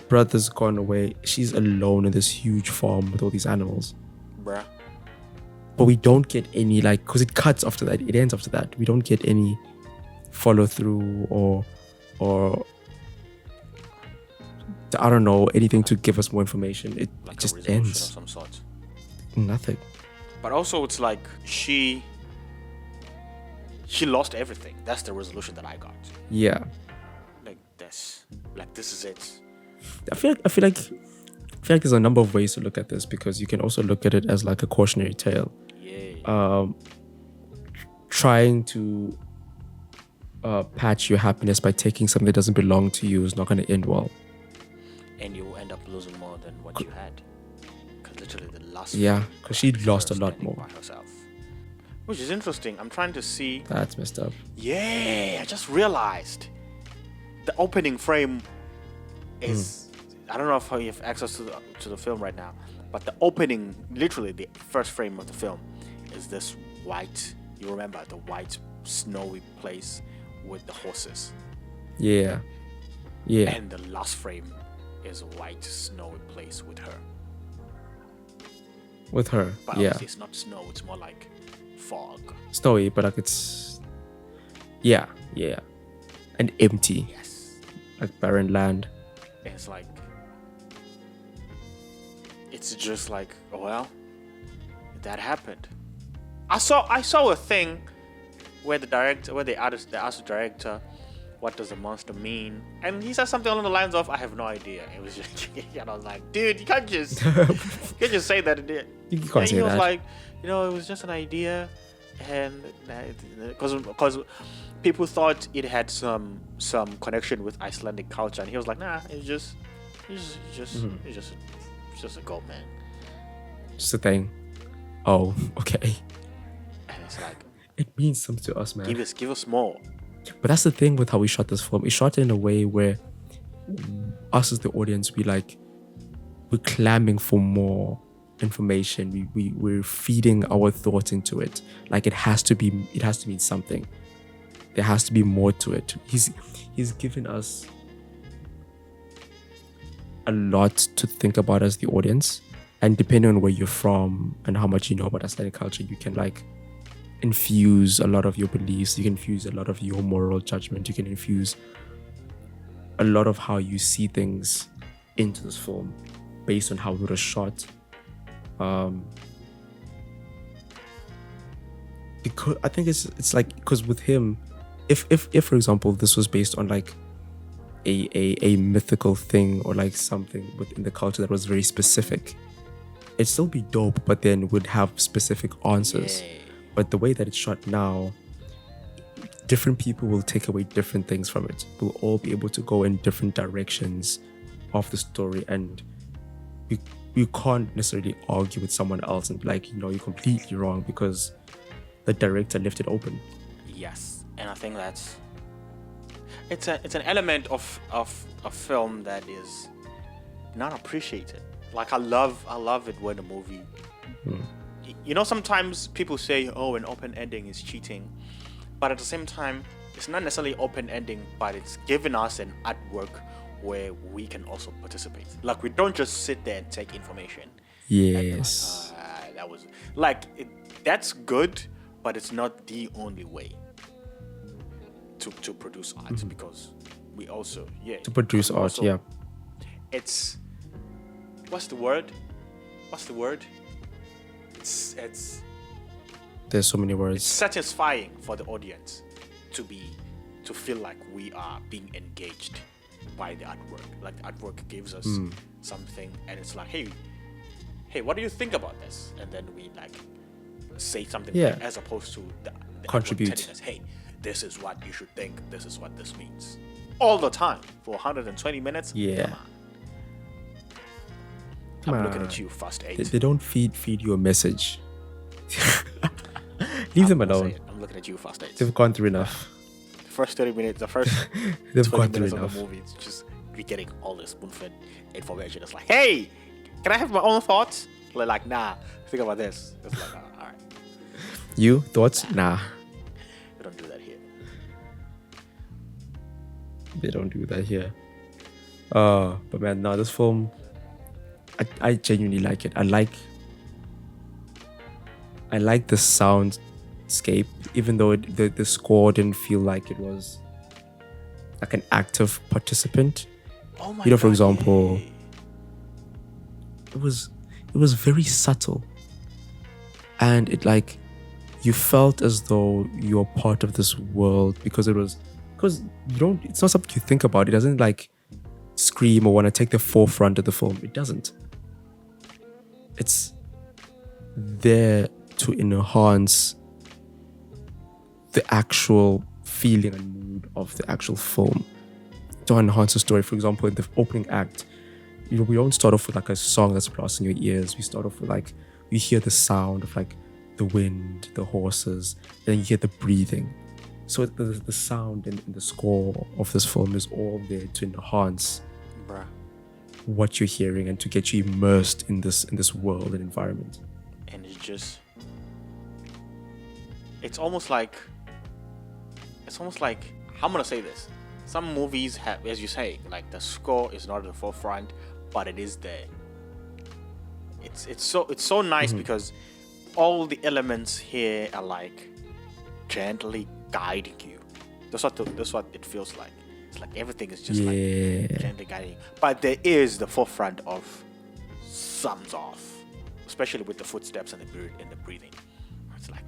Brother's gone away. She's alone in this huge farm with all these animals. Bruh. But we don't get any, like, because it cuts after that. It ends after that. We don't get any follow through or I don't know, anything to give us more information. It just ends. Of some sort. Nothing. But also, it's like she lost everything. That's the resolution that I got. Yeah. This is it. I feel like there's a number of ways to look at this, because you can also look at it as like a cautionary tale. Yeah. Trying to patch your happiness by taking something that doesn't belong to you is not going to end well. And you will end up losing more than what you had. Because literally the last... Yeah, because she lost a lot more. By herself. Which is interesting. I'm trying to see... That's messed up. Yeah, I just realized. The opening frame is... I don't know if you have access to the film right now, but the opening, literally the first frame of the film, is this white... You remember the white snowy place with the horses. Yeah. Yeah. And the last frame is a white snowy place with her. With her, but obviously it's not snow, it's more like fog. Snowy, but like it's... Yeah. And empty. Yes. Like barren land. It's like... It's just like, well, that happened. I saw a thing where they asked the director, what does a monster mean? And he said something along the lines of, I have no idea. It was just, and I was like, dude, you can't just say that. You can't say he was that. like, it was just an idea, and because people thought it had some connection with Icelandic culture, and he was like, nah, it's just a goat, man. Just a thing. Oh, okay. And it's like, it means something to us, man. Give us more. But that's the thing with how we shot this film. We shot it in a way where us as the audience, we're clamming for more information. We're feeding our thoughts into it. Like it has to mean something. There has to be more to it. He's given us a lot to think about as the audience. And depending on where you're from and how much you know about Icelandic culture, you can infuse a lot of your beliefs. You can infuse a lot of your moral judgment. You can infuse a lot of how you see things into this film based on how it was shot. Because I think it's like, because with him, if for example this was based on like a mythical thing or like something within the culture that was very specific, it'd still be dope, but then would have specific answers. Yeah. But the way that it's shot now, different people will take away different things from it. We'll all be able to go in different directions of the story, and we can't necessarily argue with someone else and be like, you're completely wrong, because the director left it open. Yes, and I think that's it's an element of a film that is not appreciated. Like I love it when a movie. Sometimes people say, an open ending is cheating. But at the same time, it's not necessarily open ending, but it's giving us an artwork where we can also participate. Like we don't just sit there and take information. Yes. That was that's good, but it's not the only way to produce art, because we also to produce art. Also, yeah. It's what's the word? It's there's so many words. It's satisfying for the audience to feel like we are being engaged by the artwork. Like the artwork gives us something, and it's like, hey, what do you think about this? And then we say something as opposed to the contribute. Telling us, hey, this is what you should think. This is what this means. All the time for 120 minutes. Yeah. Come on. I'm looking at you, Fast 8. They don't feed you a message. Leave them alone. I'm looking at you, Fast 8. They've gone through enough. The first 30 minutes, the first They've 20 gone through minutes enough. of the movie, it's just we're getting all this spoon-fed information. It's like, hey, can I have my own thoughts? Like, nah, think about this. It's like, all right. You? Thoughts? Nah. We don't do that here. They don't do that here. But man, no, this film, I genuinely like it. I like the soundscape, even though the score didn't feel like it was like an active participant. Oh my for God, example, yeah. it was very subtle, and it you felt as though you're part of this world, because it's not something you think about. It doesn't scream or want to take the forefront of the film. It doesn't. It's there to enhance the actual feeling and mood of the actual film, to enhance the story. For example, in the opening act, we don't start off with a song that's blasting your ears. We start off with you hear the sound of the wind, the horses, and then you hear the breathing. So the sound and the score of this film is all there to enhance what you're hearing and to get you immersed in this world and environment. And it's almost like I'm gonna say this. Some movies have, as you say, the score is not at the forefront, but it is there. It's so nice because all the elements here are gently guiding you. That's what it feels like. It's like everything is just gently guiding you. But there is the forefront of sums off, especially with the footsteps and the breathing. It's like,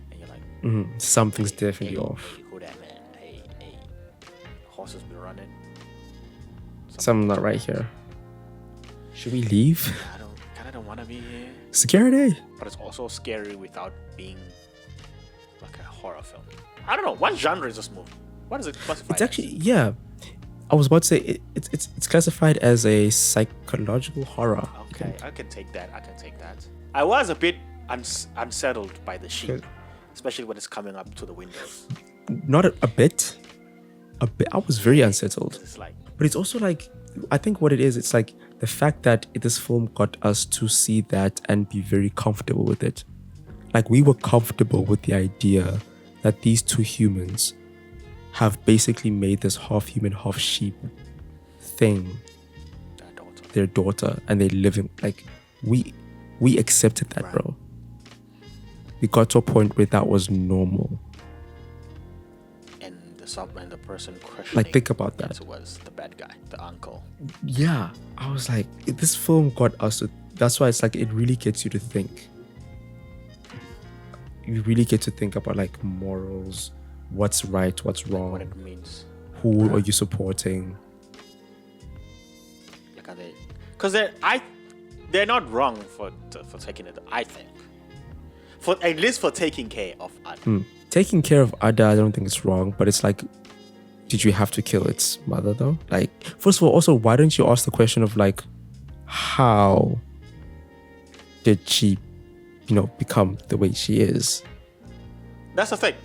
and you're like, something's definitely off. Hey, who that man? Hey, horses be running. Something not right here. Should we leave? I kind of don't want to be here. Security. But it's also scary without being like a horror film. I don't know. What genre is this movie? What is it classified? It's actually I was about to say it's classified as a psychological horror. Okay, I can take that. I was a bit unsettled by the sheep, especially when it's coming up to the windows. Not a bit. I was very unsettled. It's like, but it's also like, I think what it is, it's like the fact that this film got us to see that and be very comfortable with it. Like, we were comfortable with the idea that these two humans have basically made this half human, half sheep thing their daughter, and they live in, like, we accepted that, bro. We got to a point where that was normal. And the person questioning, like, think about that, was the bad guy, the uncle. Yeah, I was like, this film got us to, that's why it's like, it really gets you to think. You really get to think about, like, morals, what's right, what's wrong, what it means, who are you supporting. Like, are they, because they're not wrong for taking it, I think, for at least for taking care of Ada. Taking care of Ada, I don't think it's wrong, but it's like, did you have to kill its mother though? Like, first of all, also, why don't you ask the question of, like, how did she, become the way she is? That's the thing.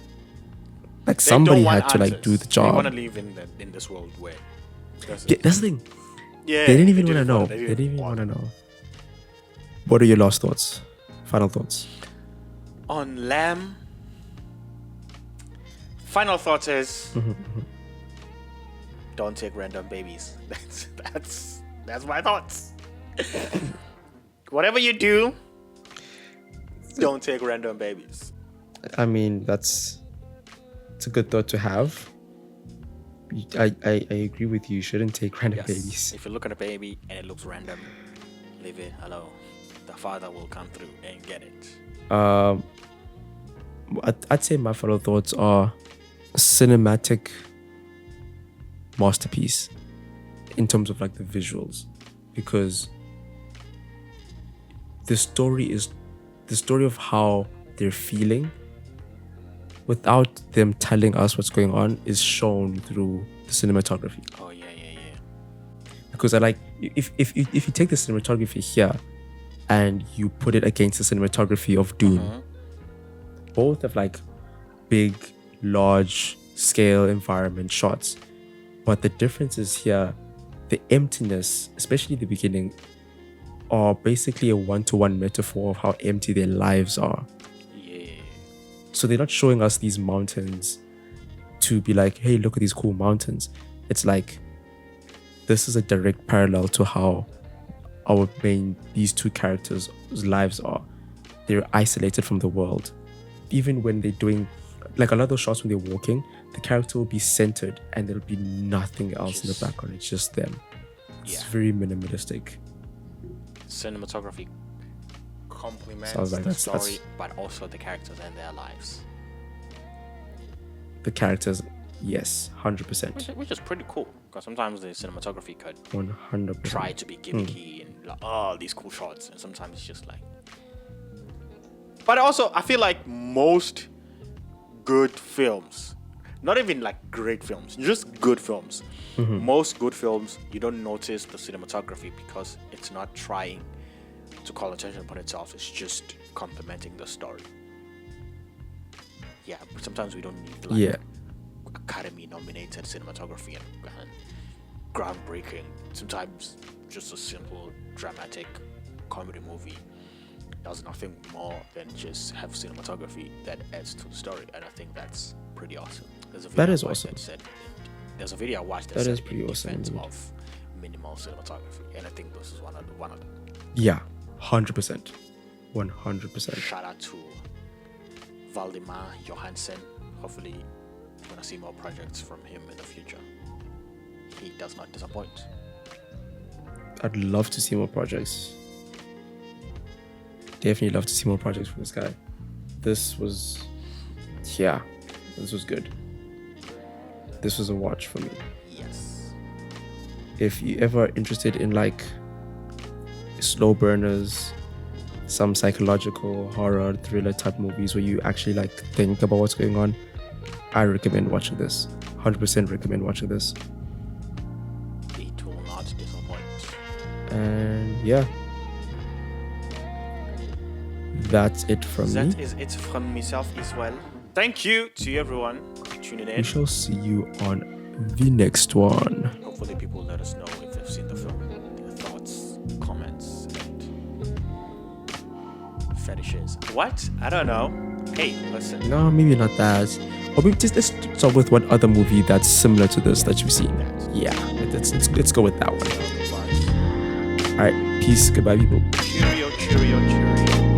Like, somebody had to, like, do the job. They want to live in this world where. That's the thing. Yeah. They didn't even want to know. They didn't even want to know. What are your last thoughts? Final thoughts? On Lamb. Final thought is, don't take random babies. That's my thoughts. Whatever you do, don't take random babies. I mean, it's a good thought to have. I agree with you. You shouldn't take random babies. If you look at a baby and it looks random, leave it alone. The father will come through and get it. I'd say my final thoughts are cinematic masterpiece in terms of, like, the visuals, because the story of how they're feeling without them telling us what's going on is shown through the cinematography. Oh yeah. Because I like, if you take the cinematography here and you put it against the cinematography of Dune, both have, like, big, large scale environment shots, but the difference is here, the emptiness, especially the beginning, are basically a one-to-one metaphor of how empty their lives are. So they're not showing us these mountains to be like, hey, look at these cool mountains. It's like, this is a direct parallel to how these two characters' lives are. They're isolated from the world. Even when they're doing, like, a lot of those shots when they're walking, the character will be centered and there'll be nothing else in the background. It's just them. It's very minimalistic. Cinematography complements like the story, but also the characters and their lives. The characters, yes, 100%. Which is pretty cool, because sometimes the cinematography could 100% try to be gimmicky and like, oh, these cool shots, and sometimes it's just like. But also, I feel like most good films, not even like great films, just good films. Most good films, you don't notice the cinematography because it's not trying to call attention upon itself. It's just complementing the story. Yeah, but sometimes we don't need like Academy nominated cinematography and groundbreaking. Sometimes just a simple dramatic comedy movie does nothing more than just have cinematography that adds to the story, and I think that's pretty awesome. That is awesome. There's a video I watched that is pretty awesome of minimal cinematography, and I think this is one of them. Yeah, 100%. 100%. Shout out to Valdimar, Jóhannsson. Hopefully we're gonna see more projects from him in the future. He does not disappoint. I'd love to see more projects. definitely love to see more projects from this guy. This was good. This was a watch for me. Yes. If you ever interested in like slow burners, some psychological horror thriller type movies where you actually like think about what's going on, I recommend watching this. 100% recommend watching this. It will not disappoint. And yeah, that's it from me. That is it from myself as well. Thank you to everyone tuning in. We shall see you on the next one. Hopefully people let us know if they've seen the film, their thoughts, comments, and fetishes. What? I don't know. Hey, listen. No, maybe not that. Or maybe just let's start with one other movie that's similar to this that you've seen. Yeah, let's go with that one. All right, peace. Goodbye, people. Cheerio, cheerio, cheerio.